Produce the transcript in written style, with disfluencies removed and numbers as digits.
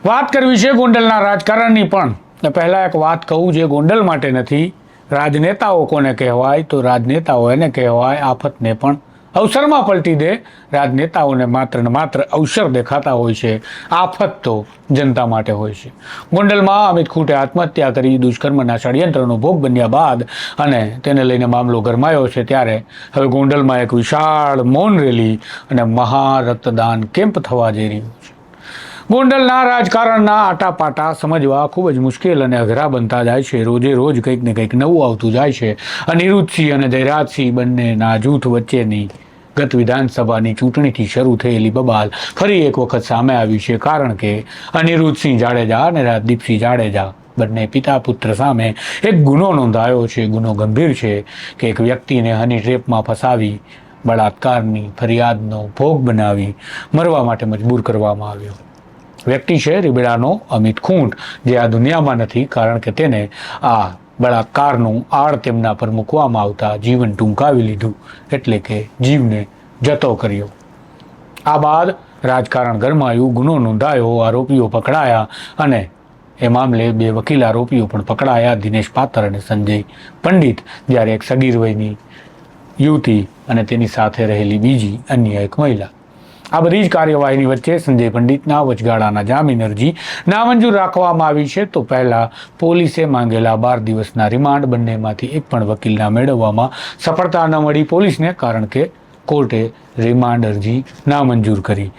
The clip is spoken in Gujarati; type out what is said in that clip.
વાત કરવી છે ગોંડલના રાજકારણની, પણ પહેલાં એક વાત કહું જે ગોંડલ માટે નથી. રાજનેતાઓ કોને કહેવાય? તો રાજનેતાઓ એને કહેવાય આફતને પણ અવસરમાં પલટી દે. રાજનેતાઓને માત્ર ને માત્ર અવસર દેખાતા હોય છે, આફત તો જનતા માટે હોય છે. ગોંડલમાં અમિત ખૂંટે આત્મહત્યા કરી દુષ્કર્મના ષડયંત્રનો ભોગ બન્યા બાદ અને તેને લઈને મામલો ગરમાયો છે, ત્યારે હવે ગોંડલમાં એક વિશાળ મૌન રેલી અને મહા રક્તદાન કેમ્પ થવા જઈ રહ્યું છે. ગોંડલના રાજકારણના આટાપાટા સમજવા ખૂબ જ મુશ્કેલ અને અઘરા બનતા જાય છે. રોજે રોજ કંઈક ને કંઈક નવું આવતું જાય છે. અનિરુદ્ધસિંહ અને જયરાજસિંહ બંનેના જૂથ વચ્ચેની ગત વિધાનસભાની ચૂંટણીથી શરૂ થયેલી બબાલ ફરી એક વખત સામે આવી છે. કારણ કે અનિરુદ્ધસિંહ જાડેજા અને રાજદીપસિંહ જાડેજા બંને પિતા પુત્ર સામે એક ગુનો નોંધાયો છે. ગુનો ગંભીર છે કે એક વ્યક્તિને હની ટ્રેપમાં ફસાવી બળાત્કારની ફરિયાદનો ભોગ બનાવી મરવા માટે મજબૂર કરવામાં આવ્યો. વ્યક્તિ છે રીબડાનો અમિત ખૂંટ, જે આ દુનિયામાં નથી, કારણ કે તેને આ બળાત્કારનું આડ તેમના પર મૂકવામાં આવતા જીવન ટૂંકાવી લીધું, એટલે કે જીવને જતો કર્યો. આ બાદ રાજકારણ ગરમાયું, ગુનો નોંધાયો, આરોપીઓ પકડાયા અને એ મામલે બે વકીલ આરોપીઓ પણ પકડાયા, દિનેશ પાત્ર અને સંજય પંડિત. જ્યારે એક સગીર વયની યુવતી અને તેની સાથે રહેલી બીજી અન્ય એક મહિલા. આ બધી જ કાર્યવાહીની વચ્ચે સંજય પંડિતના વચગાળાના જામીન અરજી નામંજૂર રાખવામાં આવી છે. તો પહેલા પોલીસે માંગેલા 12 દિવસના રિમાન્ડ બંનેમાંથી એક પણ વકીલના મેળવવામાં સફળતા ન મળી પોલીસને, કારણ કે કોર્ટે રિમાન્ડ અરજી નામંજૂર કરી.